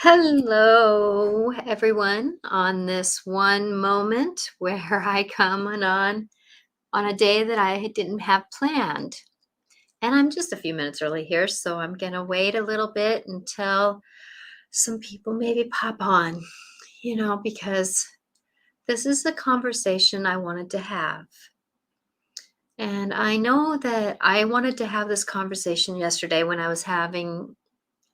Hello, everyone, on this one moment where I come on a day that I didn't have planned. And I'm just a few minutes early here, so I'm going to wait a little bit until some people maybe pop on, because this is the conversation I wanted to have. And I know that I wanted to have this conversation yesterday when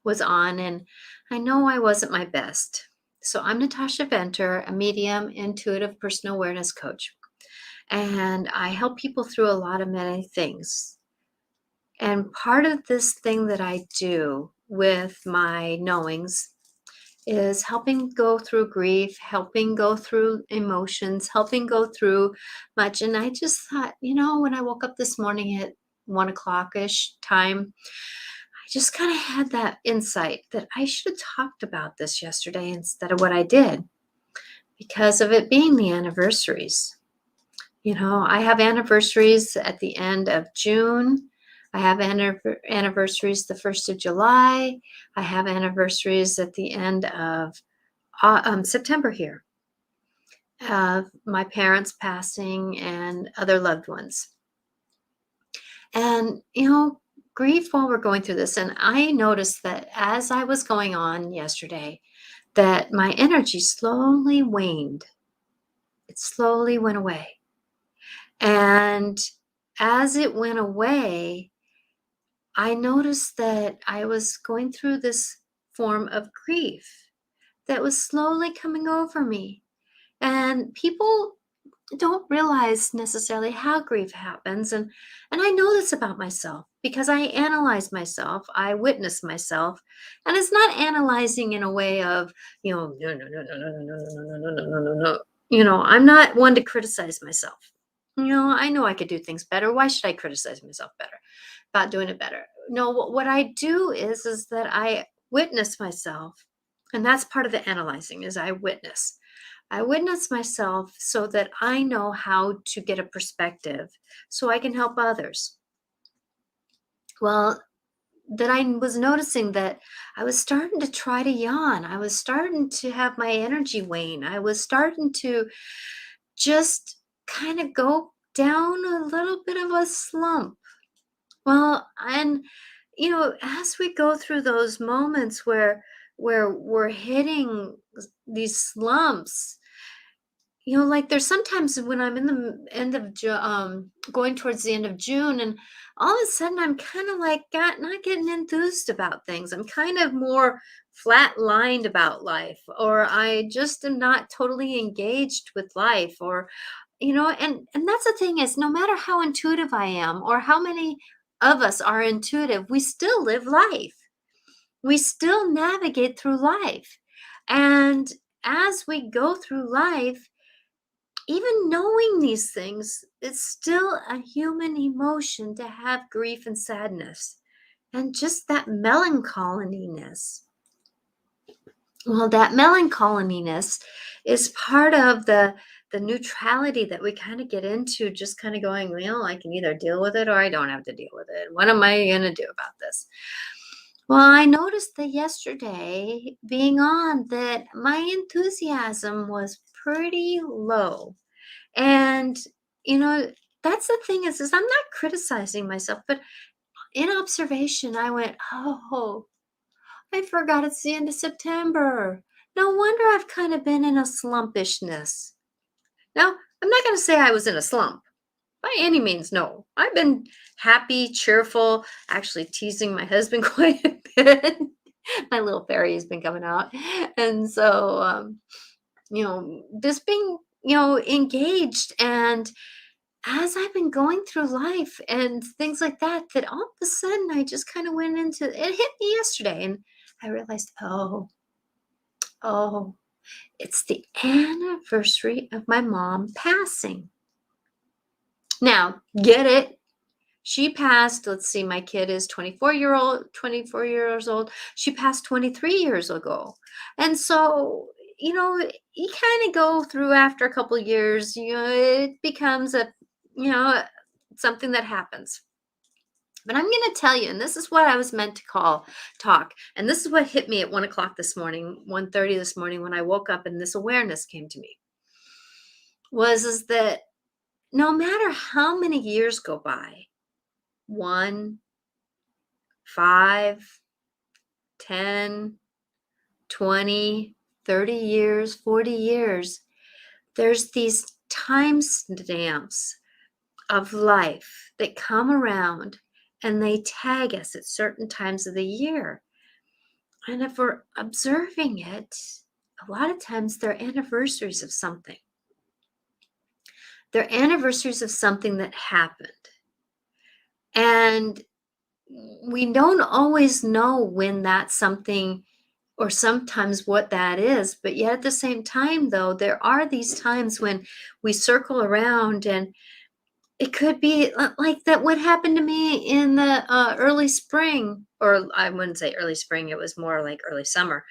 was on, and I know I wasn't my best. So I'm Natasha Venter, a medium, intuitive personal awareness coach, and I help people through a lot of many things. And part of this thing that I do with my knowings is helping go through grief, helping go through emotions, helping go through much. And I just thought, when I woke up this morning at 1 o'clock-ish time, I just kind of had that insight that I should have talked about this yesterday instead of what I did because of it being the anniversaries. I have anniversaries at the end of June. I have anniversaries the 1st of July. I have anniversaries at the end of September here, of my parents passing and other loved ones. And, grief while we're going through this. And I noticed that as I was going on yesterday, that my energy slowly waned. It slowly went away. And as it went away, I noticed that I was going through this form of grief that was slowly coming over me. And people don't realize necessarily how grief happens, and I know this about myself because I analyze myself, I witness myself, and it's not analyzing in a way of, no, no, no, no, no, no, no, no, no, no, no, no, no. I'm not one to criticize myself. I know I could do things better. Why should I criticize myself better about doing it better? No, what I do is that I witness myself, and that's part of the analyzing is I witness myself so that I know how to get a perspective so I can help others. Well, that I was noticing that I was starting to try to yawn. I was starting to have my energy wane. I was starting to just kind of go down a little bit of a slump. Well, and as we go through those moments where we're hitting these slumps, like there's sometimes when I'm in the end of going towards the end of June, and all of a sudden I'm kind of like not getting enthused about things. I'm kind of more flat lined about life, or I just am not totally engaged with life, or and that's the thing is, no matter how intuitive I am or how many of us are intuitive, we still live life. We still navigate through life. And as we go through life, even knowing these things, it's still a human emotion to have grief and sadness and just that melancholiness. Well, that melancholiness is part of the neutrality that we kind of get into, just kind of going, well, I can either deal with it or I don't have to deal with it. What am I going to do about this? Well, I noticed that yesterday being on that my enthusiasm was pretty low. And, you know, that's the thing is I'm not criticizing myself, but in observation, I went, oh, I forgot it's the end of September. No wonder I've kind of been in a slumpishness. Now, I'm not going to say I was in a slump by any means. No, I've been happy, cheerful, actually teasing my husband quite a bit. My little fairy has been coming out. And so, just being, engaged. And as I've been going through life and things like that, that all of a sudden I just kind of went into it hit me yesterday. And I realized, oh, it's the anniversary of my mom passing. Now, get it? She passed, let's see, my kid is 24 years old. She passed 23 years ago. And so, you kind of go through after a couple years, it becomes something that happens. But I'm going to tell you, and this is what I was meant to talk. And this is what hit me at 1 o'clock this morning, 1:30 this morning when I woke up and this awareness came to me was is that no matter how many years go by, 1, 5, 10, 20, 30 years, 40 years, there's these time stamps of life that come around and they tag us at certain times of the year. And if we're observing it, a lot of times they're anniversaries of something. They're anniversaries of something that happened. And we don't always know when that's something or sometimes what that is. But yet at the same time, though, there are these times when we circle around and it could be like that what happened to me in the early spring, or I wouldn't say early spring, it was more like early summer,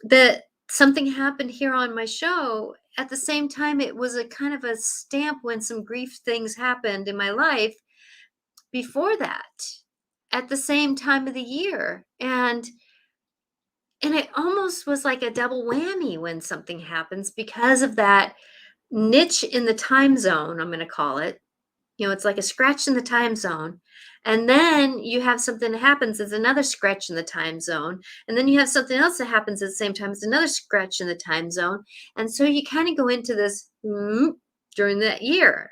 that something happened here on my show. At the same time, it was a kind of a stamp when some grief things happened in my life before that, at the same time of the year. And it almost was like a double whammy when something happens because of that niche in the time zone, I'm going to call it. It's like a scratch in the time zone. And then you have something that happens, it's another scratch in the time zone. And then you have something else that happens at the same time, it's another scratch in the time zone. And so you kind of go into this during that year.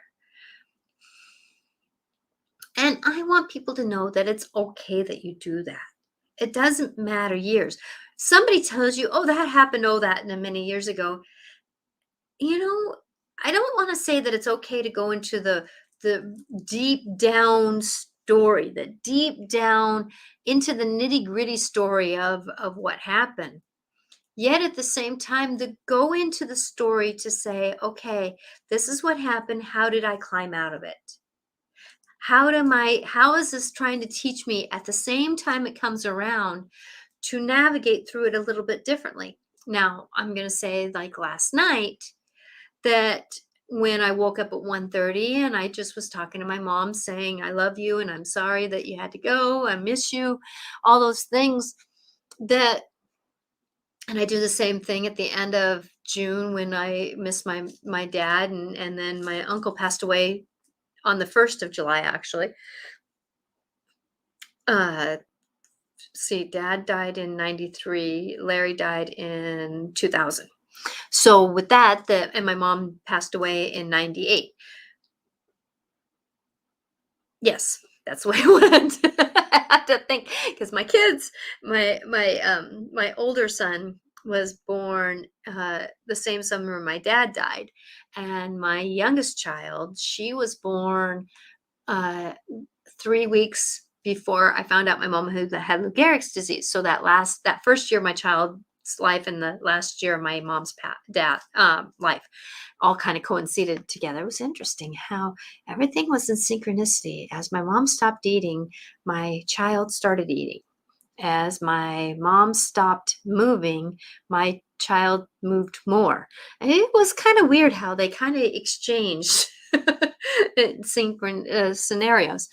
And I want people to know that it's okay that you do that. It doesn't matter years. Somebody tells you, oh, that happened, oh, that many years ago. You know, I don't want to say that it's okay to go into the deep down story, the deep down into the nitty-gritty story of what happened. Yet at the same time, to go into the story to say, okay, this is what happened. How did I climb out of it? How is this trying to teach me at the same time it comes around to navigate through it a little bit differently? Now, I'm going to say like last night that when I woke up at 1:30 and I just was talking to my mom saying, I love you and I'm sorry that you had to go. I miss you, all those things that, and I do the same thing at the end of June when I miss my dad and then my uncle passed away on the 1st of July, actually. Uh, see, dad died in 93, Larry died in 2000. So with that, and my mom passed away in 98. Yes, that's the way it went. I had to think because my kids, my older son was born the same summer my dad died, and my youngest child, she was born uh, 3 weeks before I found out my mom had Lou Gehrig's disease. So that first year of my child's life and the last year of my mom's life all kind of coincided together. It was interesting how everything was in synchronicity. As my mom stopped eating, my child started eating. As my mom stopped moving, my child moved more. And it was kind of weird how they kind of exchanged scenarios.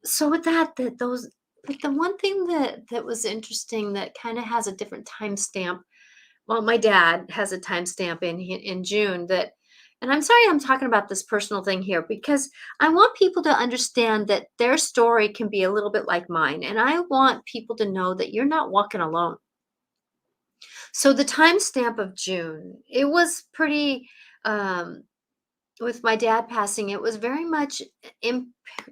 So with that those, but the one thing that was interesting that kind of has a different timestamp. Well, my dad has a timestamp in June that, and I'm sorry I'm talking about this personal thing here because I want people to understand that their story can be a little bit like mine, and I want people to know that you're not walking alone. So the timestamp of June, it was pretty. With my dad passing, it was very much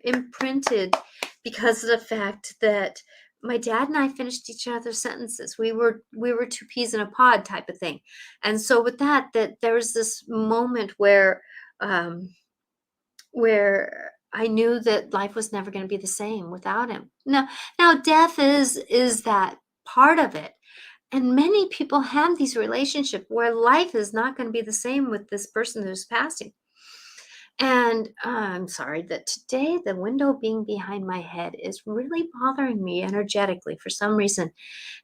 imprinted because of the fact that my dad and I finished each other's sentences. We were two peas in a pod type of thing. And so with that there was this moment um, where I knew that life was never going to be the same without him. Now death is that part of it. And many people have these relationships where life is not going to be the same with this person who's passing. And I'm sorry that today the window being behind my head is really bothering me energetically for some reason.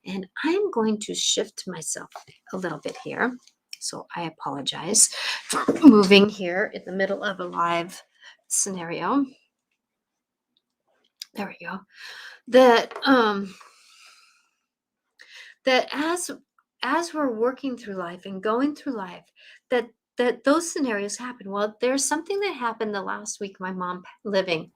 And I'm going to shift myself a little bit here. So I apologize for moving here in the middle of a live scenario. There we go. That that as we're working through life and going through life, that those scenarios happen. Well, there's something that happened the last week my mom living.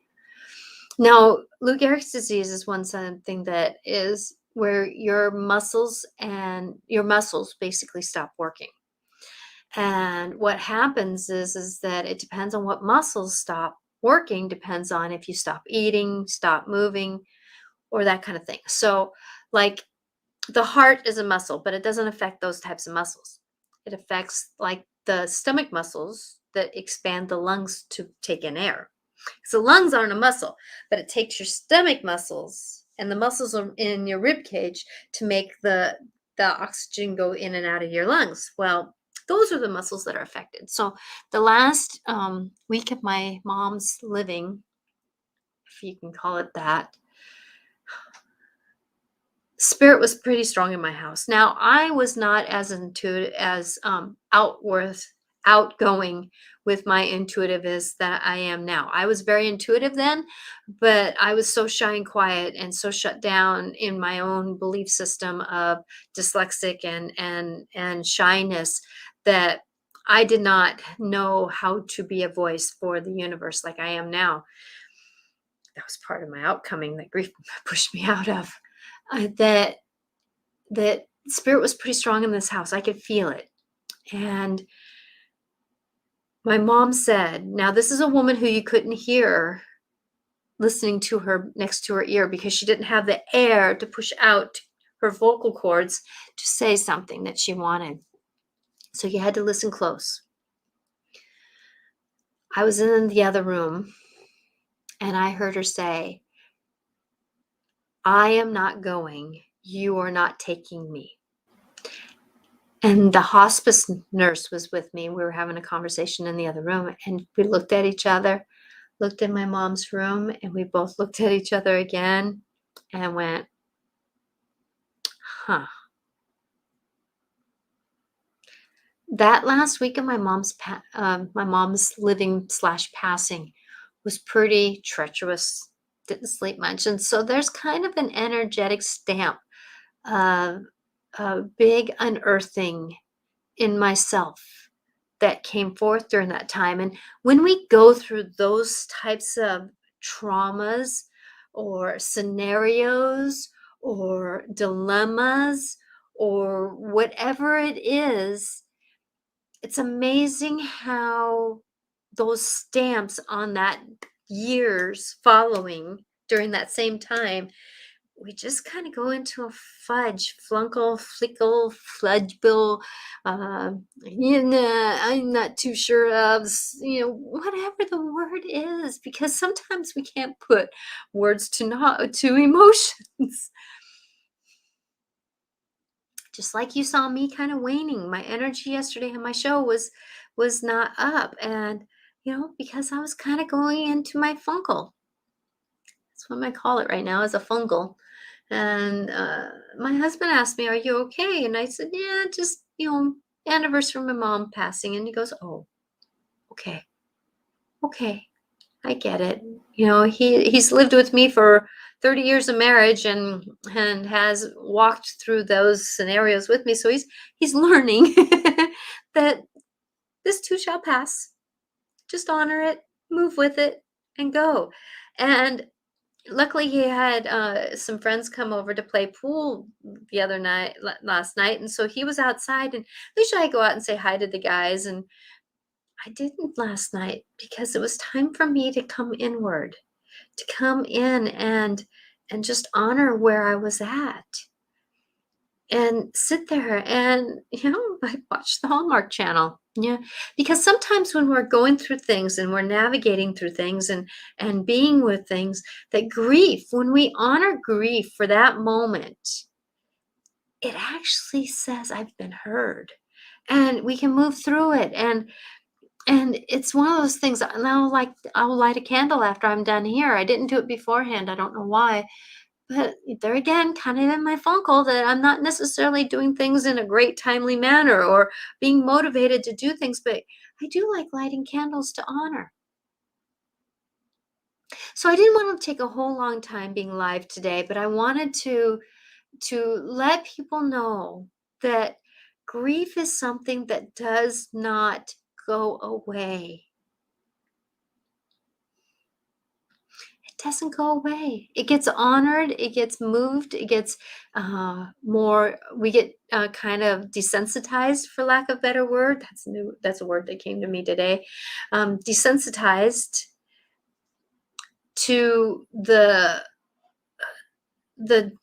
Now, Lou Gehrig's disease is one something that is where your muscles basically stop working. And what happens is that it depends on what muscles stop working, depends on if you stop eating, stop moving, or that kind of thing. So, like, the heart is a muscle, but it doesn't affect those types of muscles. It affects like the stomach muscles that expand the lungs to take in air. So lungs aren't a muscle, but it takes your stomach muscles and the muscles in your rib cage to make the oxygen go in and out of your lungs. Well, those are the muscles that are affected. So the last week of my mom's living, if you can call it that, spirit was pretty strong in my house. Now, I was not as intuitive as outgoing with my intuitive as that I am now. I was very intuitive then, but I was so shy and quiet and so shut down in my own belief system of dyslexic and shyness that I did not know how to be a voice for the universe like I am now. That was part of my outcoming that grief pushed me out of. That spirit was pretty strong in this house. I could feel it. And my mom said, now this is a woman who you couldn't hear listening to her next to her ear because she didn't have the air to push out her vocal cords to say something that she wanted. So you had to listen close. I was in the other room and I heard her say, I am not going. You are not taking me. And the hospice nurse was with me. We were having a conversation in the other room, and we looked at each other, looked in my mom's room, and we both looked at each other again and went, huh. That last week of my mom's living / passing was pretty treacherous. Didn't sleep much, and so there's kind of an energetic stamp of a big unearthing in myself that came forth during that time. And when we go through those types of traumas or scenarios or dilemmas or whatever it is, it's amazing how those stamps on that years following during that same time, we just kind of go into a fudge, flunkle, flickle, fludgebill, I'm not too sure of, whatever the word is, because sometimes we can't put words to emotions. Just like you saw me kind of waning, my energy yesterday on my show was not up, and because I was kind of going into my funkle. That's what I call it right now, is a fungal. And my husband asked me, "Are you okay?" And I said, "Yeah, just anniversary of my mom passing." And he goes, "Oh, okay, okay, I get it." He's lived with me for 30 years of marriage and has walked through those scenarios with me. So he's learning that this too shall pass. Just honor it, move with it, and go. And luckily, he had some friends come over to play pool the other night, last night, and so he was outside. And usually, I go out and say hi to the guys, and I didn't last night because it was time for me to come inward, to come in and just honor where I was at, and sit there and I watch the Hallmark Channel. Yeah, because sometimes when we're going through things and we're navigating through things and being with things, that grief, when we honor grief for that moment, it actually says I've been heard, and we can move through it. And it's one of those things. Now, like, I'll light a candle after I'm done here. I didn't do it beforehand. I don't know why. But there again, kind of in my funkle, that I'm not necessarily doing things in a great timely manner or being motivated to do things, but I do like lighting candles to honor. So I didn't want to take a whole long time being live today, but I wanted to let people know that grief is something that does not go away. It doesn't go away. It gets honored, it gets moved, it gets more, we get kind of desensitized, for lack of a better word. That's new. That's a word that came to me today. Desensitized to the, the,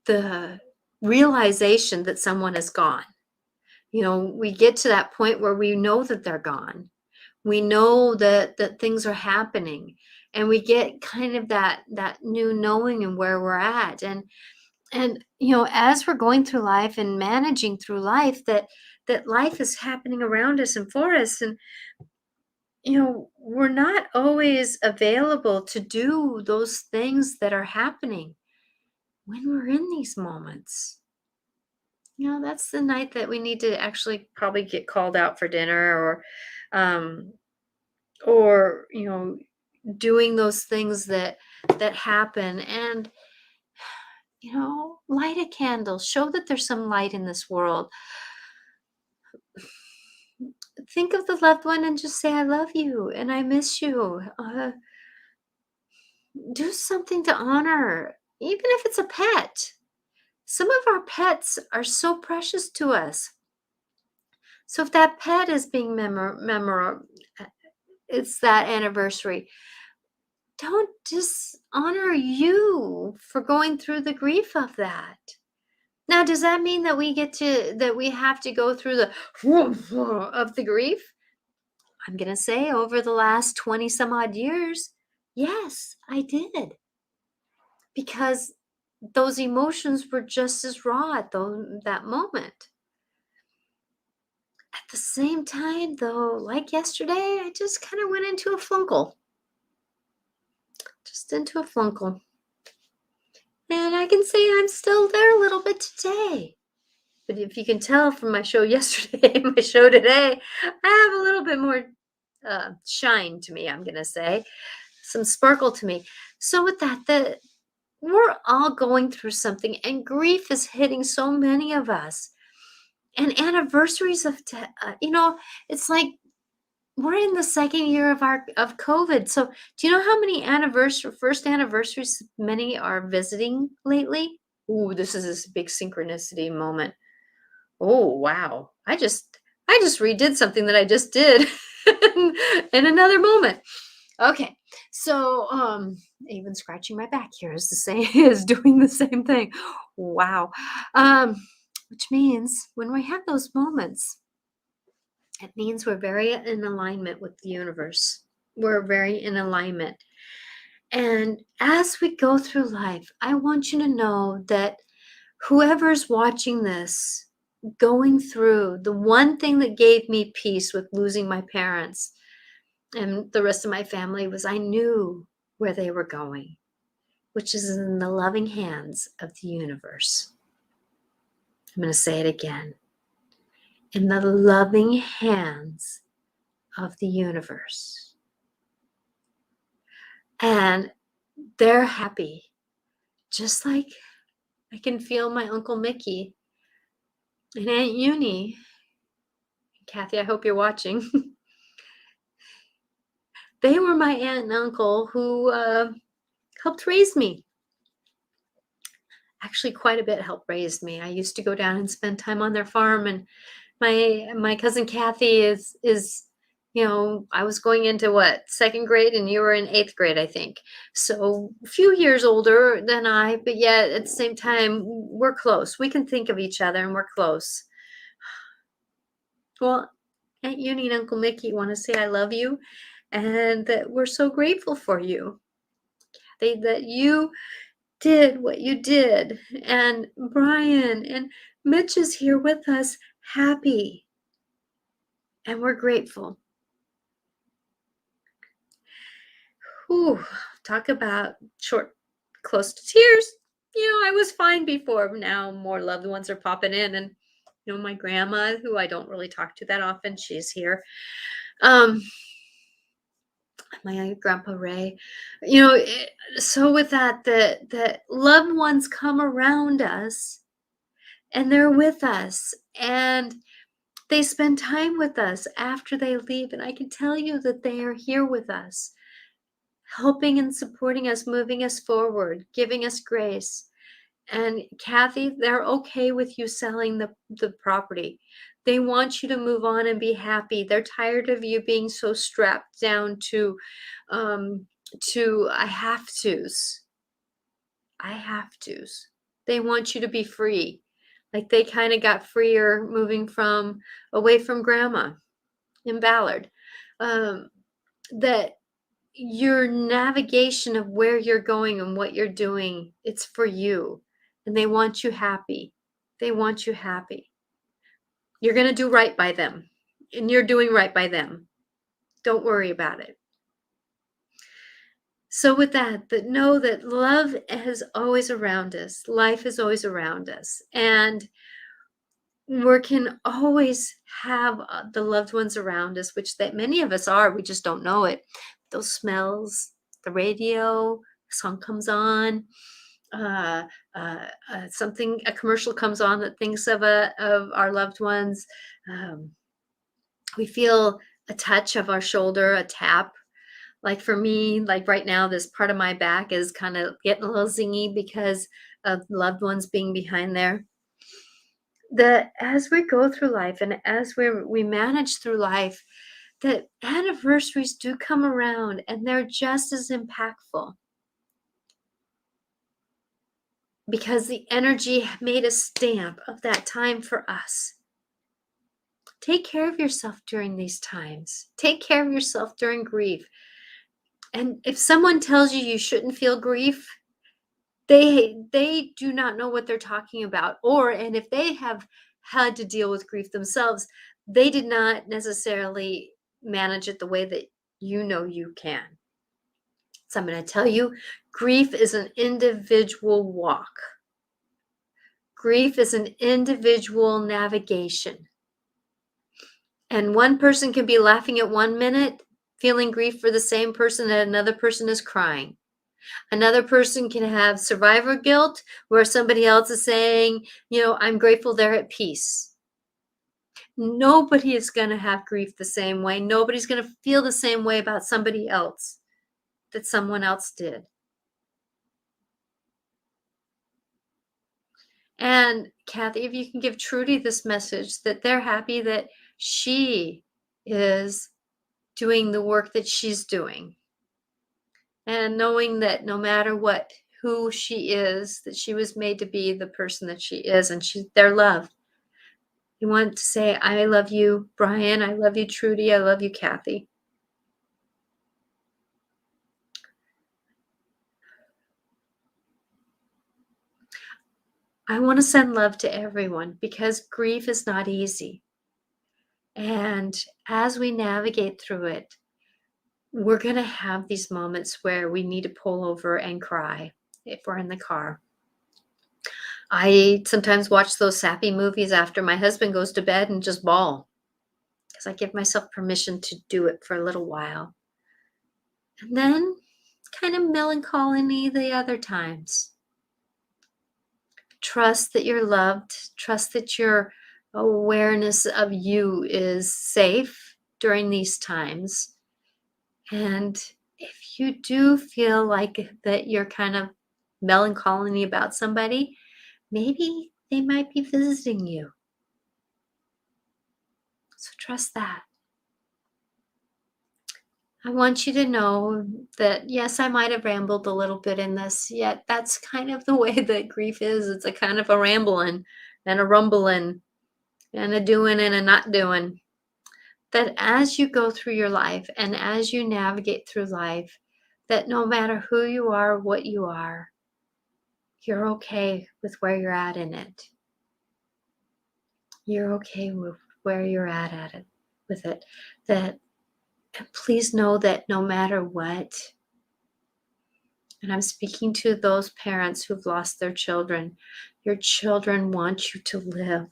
the realization that someone is gone. We get to that point where we know that they're gone. We know that things are happening, and we get kind of that new knowing and where we're at. And as we're going through life and managing through life, that life is happening around us and for us. And we're not always available to do those things that are happening when we're in these moments. That's the night that we need to actually probably get called out for dinner, um or doing those things that happen. And light a candle, show that there's some light in this world. Think of the loved one and just say, I love you and I miss you. Do something to honor, even if it's a pet. Some of our pets are so precious to us. So if that pet is being it's that anniversary, don't dishonor you for going through the grief of that. Now, does that mean that we have to go through the of the grief? I'm going to say over the last 20 some odd years, yes, I did. Because those emotions were just as raw at that moment. At the same time, though, like yesterday, I just kind of went into a flunkle. Just into a flunkle. And I can say I'm still there a little bit today. But if you can tell from my show yesterday and my show today, I have a little bit more shine to me, I'm going to say. Some sparkle to me. So with that, we're all going through something, and grief is hitting so many of us. And anniversaries it's like we're in the second year of COVID. So do you know how many first anniversaries many are visiting lately? Ooh, this is this big synchronicity moment. Oh, wow. I just redid something that I just did in another moment. Okay. So, even scratching my back here is the same is doing the same thing. Wow. Which means when we have those moments, it means we're very in alignment with the universe. We're very in alignment. And as we go through life, I want you to know that whoever's watching this, going through, the one thing that gave me peace with losing my parents and the rest of my family was I knew where they were going, which is in the loving hands of the universe. I'm going to say it again. In the loving hands of the universe. And they're happy, just like I can feel my Uncle Mickey and Aunt Uni. Kathy, I hope you're watching. They were my aunt and uncle who helped raise me. Actually, quite a bit helped raise me. I used to go down and spend time on their farm, and my cousin Kathy is I was going into second grade, and you were in eighth grade, I think. So a few years older than I, but yet at the same time, we're close. We can think of each other, and we're close. Well, Aunt Uni and Uncle Mickey want to say I love you, and that we're so grateful for you. That you did what you did. And Brian and Mitch is here with us, happy. And we're grateful. Whew, talk about close to tears. I was fine before. Now more loved ones are popping in. And, my grandma, who I don't really talk to that often, she's here. my grandpa Ray. So with that, the loved ones come around us and they're with us and they spend time with us after they leave. And I can tell you that they are here with us, helping and supporting us, moving us forward, giving us grace. And Kathy, they're okay with you selling the property. They want you to move on and be happy. They're tired of you being so strapped down um, to I have tos. I have tos. They want you to be free. Like they kind of got freer moving from away from grandma in Ballard. Um, that your navigation of where you're going and what you're doing, it's for you. And they want you happy. They want you happy. You're going to do right by them. And you're doing right by them. Don't worry about it. So with that, know that love is always around us. Life is always around us. And we can always have the loved ones around us, which that many of us are. We just don't know it. Those smells, the radio, song comes on, a commercial comes on that thinks of our loved ones. Um, we feel a touch of our shoulder, a tap. Like for me, like right now, this part of my back is kind of getting a little zingy because of loved ones being behind there. That as we go through life and as we manage through life, that anniversaries do come around and they're just as impactful because the energy made a stamp of that time for us. Take care of yourself during these times. Take care of yourself during grief. And if someone tells you you shouldn't feel grief, they do not know what they're talking about. And if they have had to deal with grief themselves, they did not necessarily manage it the way that you can. So I'm going to tell you, grief is an individual walk. Grief is an individual navigation. And one person can be laughing at 1 minute, feeling grief for the same person, and another person is crying. Another person can have survivor guilt where somebody else is saying, I'm grateful they're at peace. Nobody is going to have grief the same way. Nobody's going to feel the same way about somebody else that someone else did. And Kathy, if you can give Trudy this message that they're happy that she is doing the work that she's doing. And knowing that no matter who she is, that she was made to be the person that she is, and they're loved. You want to say, I love you, Brian. I love you, Trudy. I love you, Kathy. I want to send love to everyone because grief is not easy. And as we navigate through it, we're going to have these moments where we need to pull over and cry if we're in the car. I sometimes watch those sappy movies after my husband goes to bed and just bawl because I give myself permission to do it for a little while. And then kind of melancholy the other times. Trust that you're loved. Trust that your awareness of you is safe during these times. And if you do feel like that you're kind of melancholy about somebody, maybe they might be visiting you. So trust that. I want you to know that, yes, I might have rambled a little bit in this, yet that's kind of the way that grief is. It's a kind of a rambling and a rumbling and a doing and a not doing. That as you go through your life and as you navigate through life, that no matter who you are, what you are, you're okay with where you're at in it. You're okay with where you're at it, with it. That please know that no matter what, and I'm speaking to those parents who've lost their children, your children want you to live.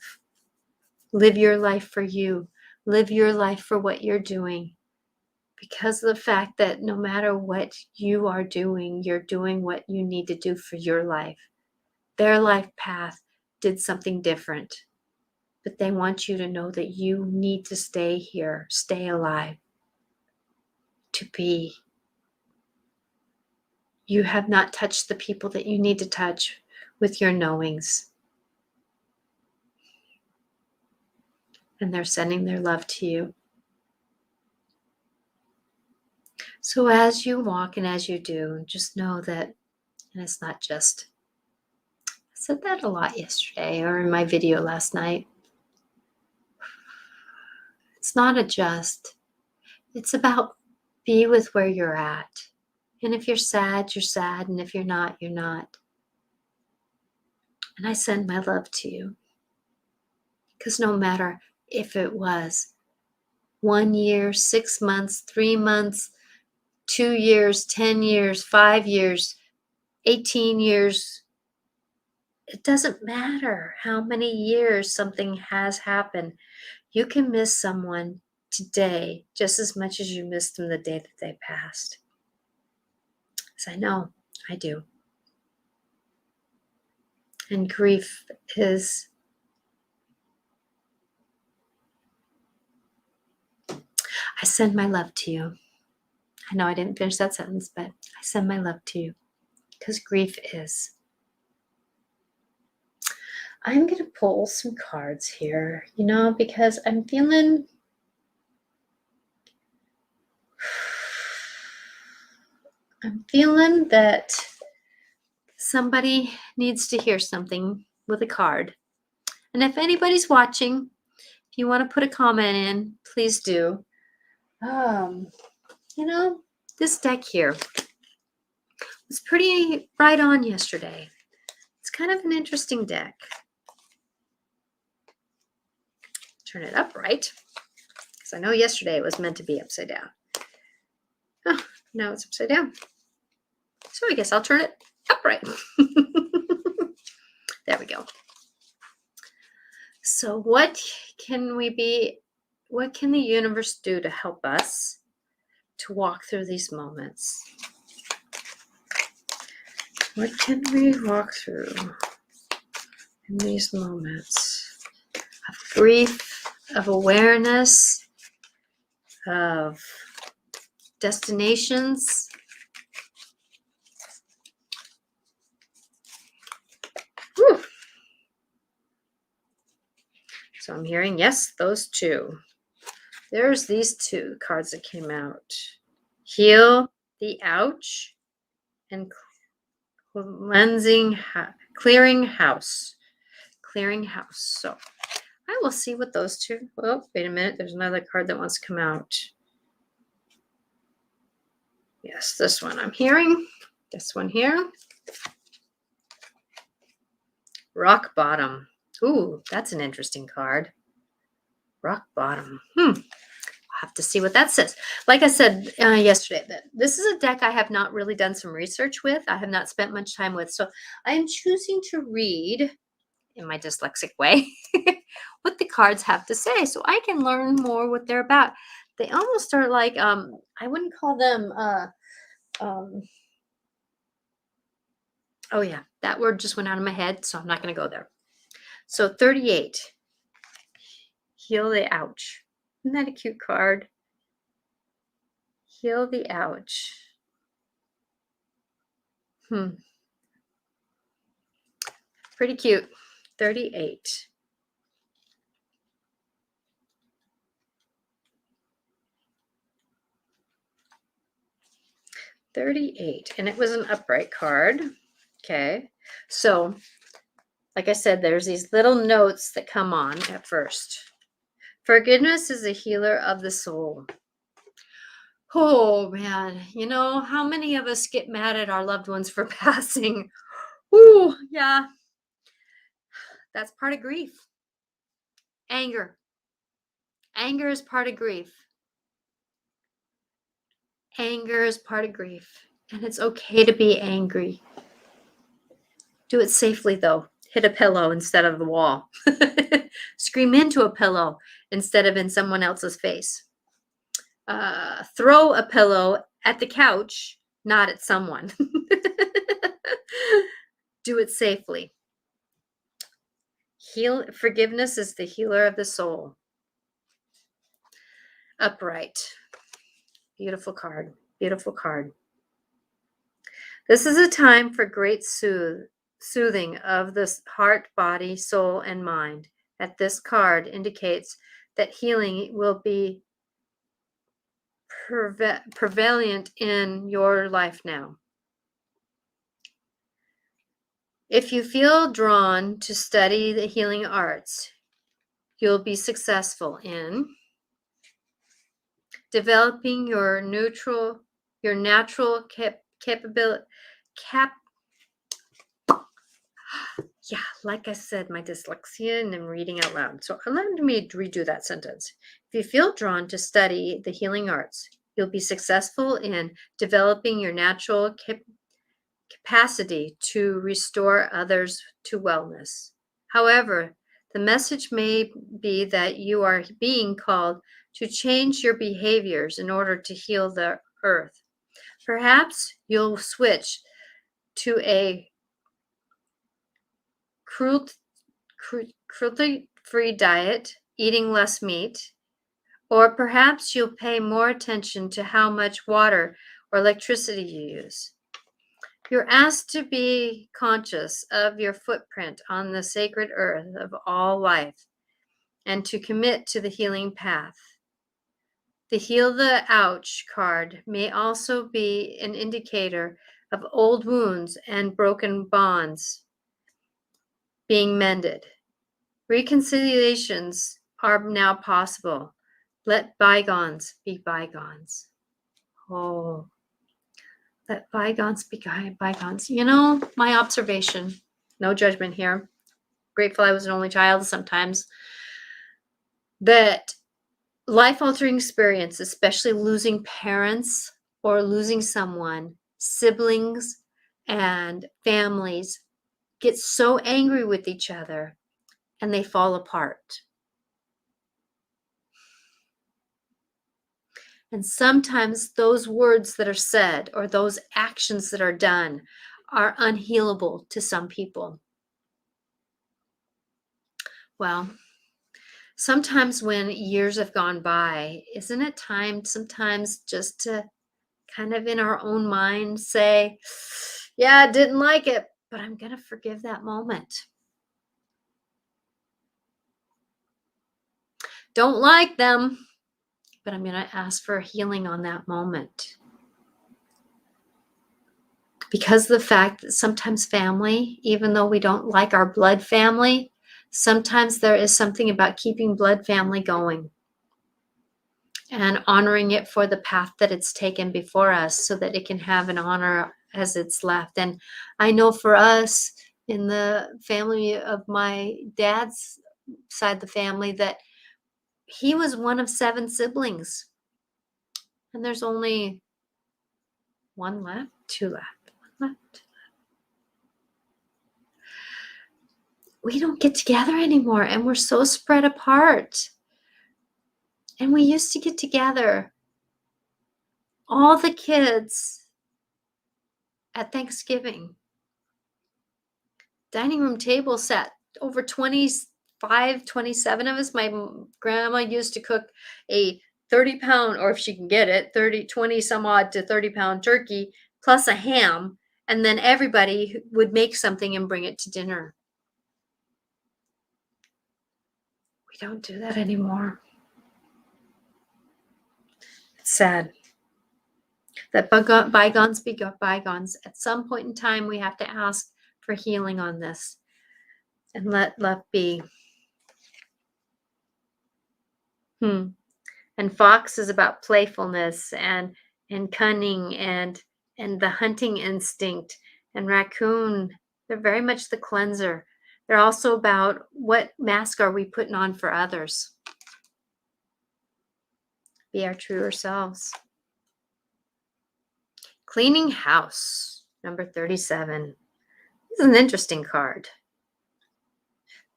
Live your life for you. Live your life for what you're doing. because of the fact that no matter what you are doing, you're doing what you need to do for your life. Their life path did something different, but they want you to know that you need to stay here, stay alive, to be. You have not touched the people that you need to touch with your knowings. And they're sending their love to you. So as you walk and as you do, just know that, and it's not just, I said that a lot yesterday or in my video last night. It's not a just. It's about be with where you're at. And if you're sad, you're sad. And if you're not, you're not. And I send my love to you. Because no matter if it was 1 year, 6 months, 3 months, 2 years, 10 years, 5 years, 18 years, it doesn't matter how many years something has happened. You can miss someone today just as much as you missed them the day that they passed. As I know, I do. And grief is, I send my love to you. I know I didn't finish that sentence, but I send my love to you because grief is. I'm going to pull some cards here, because I'm feeling that somebody needs to hear something with a card. And if anybody's watching, if you want to put a comment in, please do. This deck here was pretty right on yesterday. It's kind of an interesting deck. Turn it upright, because I know yesterday it was meant to be upside down. Oh, now it's upside down. So I guess I'll turn it upright. There we go. So what can the universe do to help us to walk through these moments? What can we walk through in these moments of grief, of awareness, of destinations? Whew. So I'm hearing, yes, those two. There's these two cards that came out. Heal the ouch and clearing house. Clearing house. So I will see what those two. Oh, wait a minute. There's another card that wants to come out. Yes, this one I'm hearing. This one here. Rock bottom. Ooh, that's an interesting card. Rock bottom. I'll have to see what that says. Like I said yesterday, that this is a deck I have not really done some research with. I have not spent much time with. So I am choosing to read in my dyslexic way what the cards have to say so I can learn more what they're about. They almost are like, I wouldn't call them, oh yeah, that word just went out of my head, so I'm not going to go there. So 38, heal the ouch. Isn't that a cute card? Heal the ouch. Pretty cute. 38. And it was an upright card. Okay. So, like I said, there's these little notes that come on at first. Forgiveness is a healer of the soul. Oh, man. How many of us get mad at our loved ones for passing? Ooh, yeah. That's part of grief. Anger. Anger is part of grief. Anger is part of grief. And it's okay to be angry. Do it safely, though. Hit a pillow instead of the wall. Scream into a pillow instead of in someone else's face. Throw a pillow at the couch, not at someone. Do it safely. Forgiveness is the healer of the soul. Upright. Beautiful card. Beautiful card. This is a time for great soothing of the heart, body, soul, and mind. That this card indicates that healing will be prevalent in your life now. If you feel drawn to study the healing arts, you'll be successful in developing your natural capability. Yeah, like I said, my dyslexia and I'm reading out loud. So allow me to redo that sentence. If you feel drawn to study the healing arts, you'll be successful in developing your natural capacity to restore others to wellness. However, the message may be that you are being called to change your behaviors in order to heal the earth. Perhaps you'll switch to a cruelty-free diet, eating less meat, or perhaps you'll pay more attention to how much water or electricity you use. You're asked to be conscious of your footprint on the sacred earth of all life and to commit to the healing path. The Heal the Ouch card may also be an indicator of old wounds and broken bonds being mended. Reconciliations are now possible. Let bygones be bygones. Oh, let bygones be bygones. You know, my observation, no judgment here. Grateful I was an only child sometimes. That life-altering experience, especially losing parents or losing someone, siblings and families get so angry with each other and they fall apart. And sometimes those words that are said or those actions that are done are unhealable to some people. Well, sometimes when years have gone by, isn't it time sometimes just to kind of in our own mind say, yeah, I didn't like it, but I'm going to forgive that moment. Don't like them, but I'm going to ask for healing on that moment. Because of the fact that sometimes family, even though we don't like our blood family, sometimes there is something about keeping blood family going and honoring it for the path that it's taken before us so that it can have an honor as it's left. And I know for us in the family of my dad's side of the family that he was one of 7 siblings. And there's only 1 left, 2 left, 1 left. We don't get together anymore and we're so spread apart. And we used to get together, all the kids at Thanksgiving. Dining room table sat over 25, 27 of us. My grandma used to cook a 30-pound, or if she can get it, 20 some odd to 30-pound turkey plus a ham. And then everybody would make something and bring it to dinner. We don't do that anymore. It's sad. That bygones be bygones. At some point in time, we have to ask for healing on this and let be. And fox is about playfulness and cunning and the hunting instinct. And raccoon, they're very much the cleanser. They're also about what mask are we putting on for others. Be our truer selves. Cleaning house, number 37. This is an interesting card.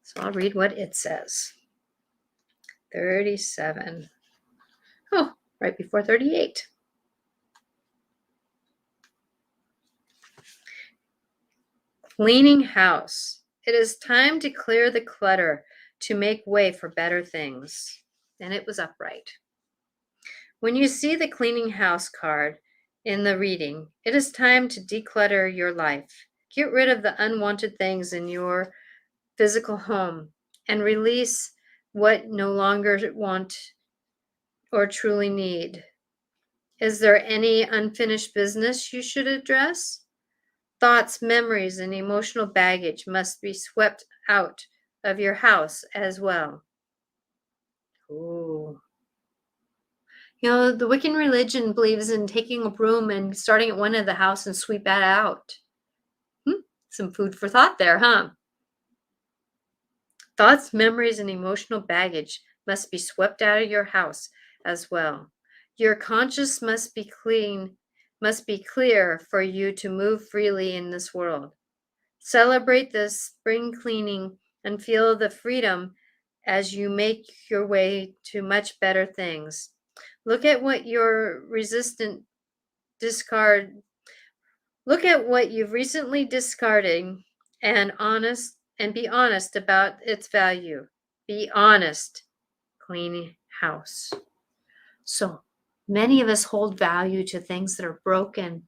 So I'll read what it says. 37. Oh, right before 38. Cleaning house. It is time to clear the clutter to make way for better things. And it was upright. When you see the cleaning house card in the reading, it is time to declutter your life. Get rid of the unwanted things in your physical home and release what no longer want or truly need. Is there any unfinished business you should address? Thoughts, memories, and emotional baggage must be swept out of your house as well. Ooh. The Wiccan religion believes in taking a broom and starting at one end of the house and sweep that out. Some food for thought there, huh? Thoughts, memories, and emotional baggage must be swept out of your house as well. Your conscience must be clear for you to move freely in this world. Celebrate this spring cleaning and feel the freedom as you make your way to much better things. Look at what you've recently discarded and be honest about its value. Be honest. Cleaning house. So many of us hold value to things that are broken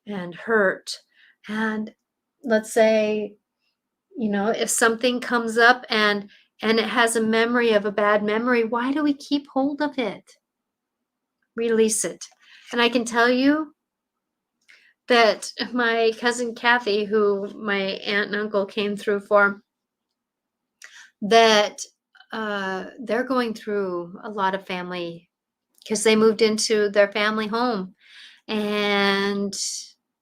and hurt. And let's say, if something comes up and it has a memory of a bad memory, why do we keep hold of it? Release it. And I can tell you that my cousin Kathy, who my aunt and uncle came through for, that they're going through a lot of family because they moved into their family home and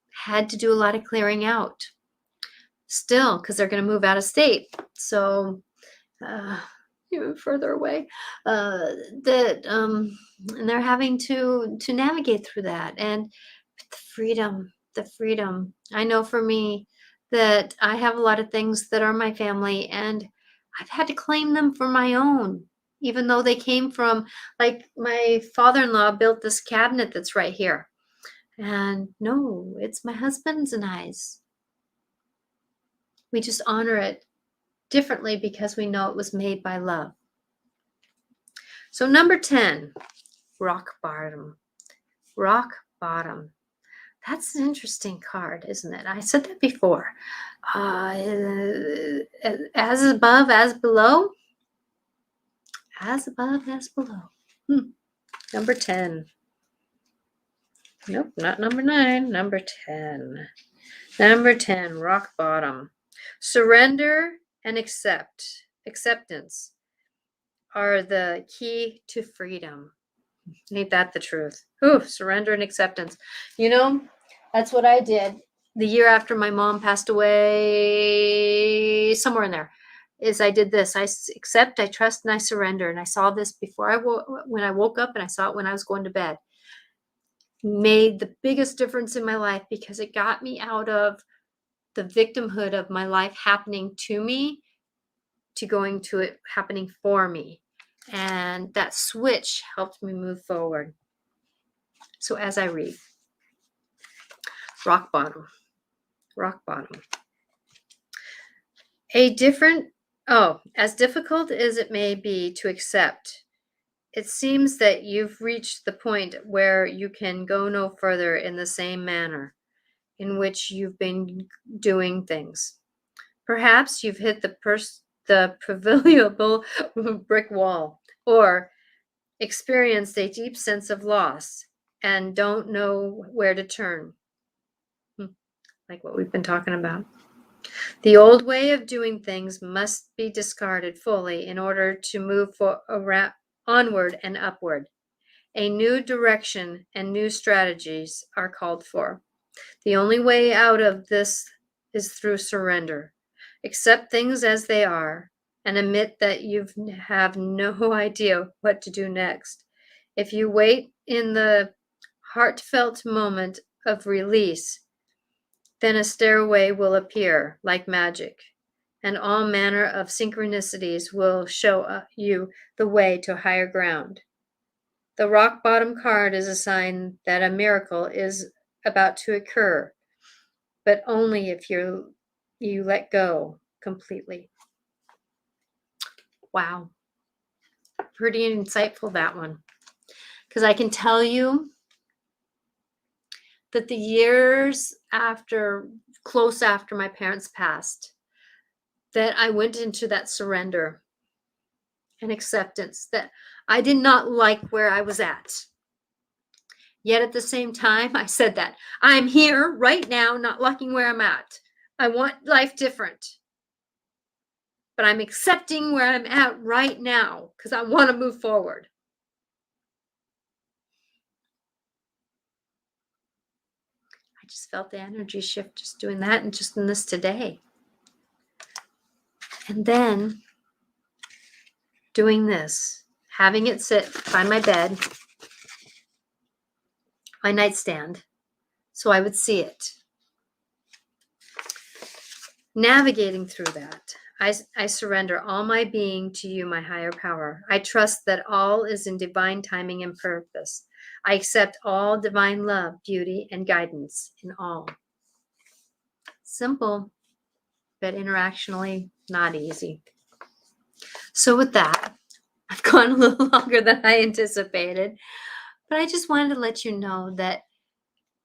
had to do a lot of clearing out still because they're going to move out of state. So even further away, and they're having to navigate through that. And the freedom. I know for me that I have a lot of things that are my family, and I've had to claim them for my own, even though they came from, like, my father-in-law built this cabinet that's right here. And no, it's my husband's and I's. We just honor it differently because we know it was made by love. So number 10, rock bottom. Rock bottom. That's an interesting card, isn't it? I said that before. As above, as below. As above, as below. Number 10. Nope, not number 9. Number 10. Number 10, rock bottom. Surrender and acceptance are the key to freedom. Ain't that the truth? Surrender and acceptance. That's what I did the year after my mom passed away, somewhere in there, is I did this. I accept, I trust, and I surrender. And I saw this before when I woke up, and I saw it when I was going to bed. Made the biggest difference in my life because it got me out of the victimhood of my life happening to me to going to it happening for me. And that switch helped me move forward. So as I read, rock bottom. As difficult as it may be to accept, it seems that you've reached the point where you can go no further in the same manner in which you've been doing things. Perhaps you've hit the proverbial brick wall, or experienced a deep sense of loss and don't know where to turn. Like what we've been talking about. The old way of doing things must be discarded fully in order to move onward and upward. A new direction and new strategies are called for. The only way out of this is through surrender. Accept things as they are and admit that you have no idea what to do next. If you wait in the heartfelt moment of release, then a stairway will appear like magic, and all manner of synchronicities will show you the way to higher ground. The rock bottom card is a sign that a miracle is about to occur, but only if you let go completely. Wow. Pretty insightful, that one. Because I can tell you that the years after, close after my parents passed, that I went into that surrender and acceptance, that I did not like where I was at. Yet at the same time, I said that I'm here right now, not liking where I'm at. I want life different. But I'm accepting where I'm at right now because I want to move forward. I just felt the energy shift just doing that and just in this today. And then doing this, having it sit by my bed, my nightstand, so I would see it. Navigating through that, I surrender all my being to you, my higher power. I trust that all is in divine timing and purpose. I accept all divine love, beauty, and guidance in all. Simple, but interactionally not easy. So with that, I've gone a little longer than I anticipated, but I just wanted to let you know that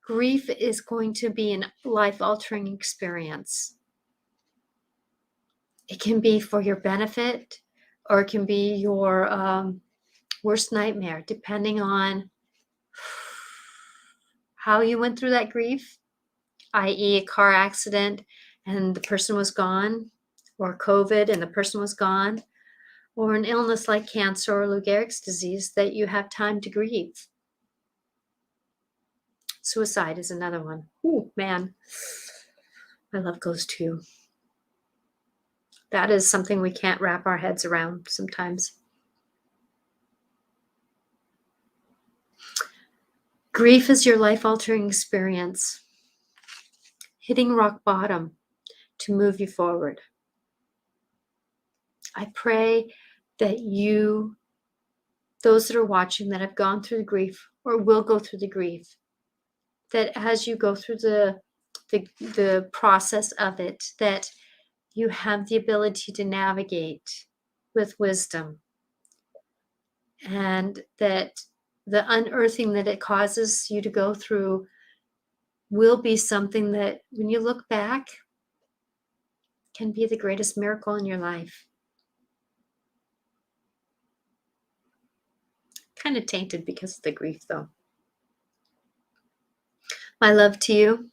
grief is going to be a life-altering experience. It can be for your benefit, or it can be your worst nightmare, depending on how you went through that grief, i.e. a car accident and the person was gone, or COVID and the person was gone, or an illness like cancer or Lou Gehrig's disease that you have time to grieve. Suicide is another one. Ooh, man, my love goes too. That is something we can't wrap our heads around sometimes. Grief is your life-altering experience, hitting rock bottom to move you forward. I pray that you, those that are watching that have gone through the grief or will go through the grief, that as you go through the process of it, that you have the ability to navigate with wisdom, and that the unearthing that it causes you to go through will be something that when you look back can be the greatest miracle in your life. Kind of tainted because of the grief, though. My love to you,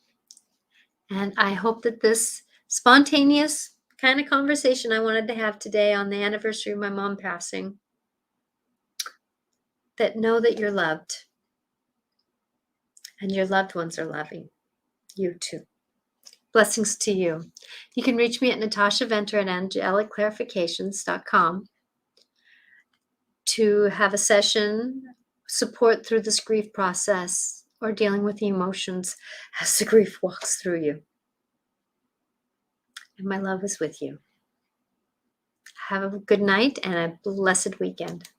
and I hope that this spontaneous kind of conversation I wanted to have today on the anniversary of my mom passing, that know that you're loved and your loved ones are loving you too. Blessings to you. You can reach me at Natasha Venter at angelicclarifications.com to have a session, support through this grief process, or dealing with the emotions as the grief walks through you. And my love is with you. Have a good night and a blessed weekend.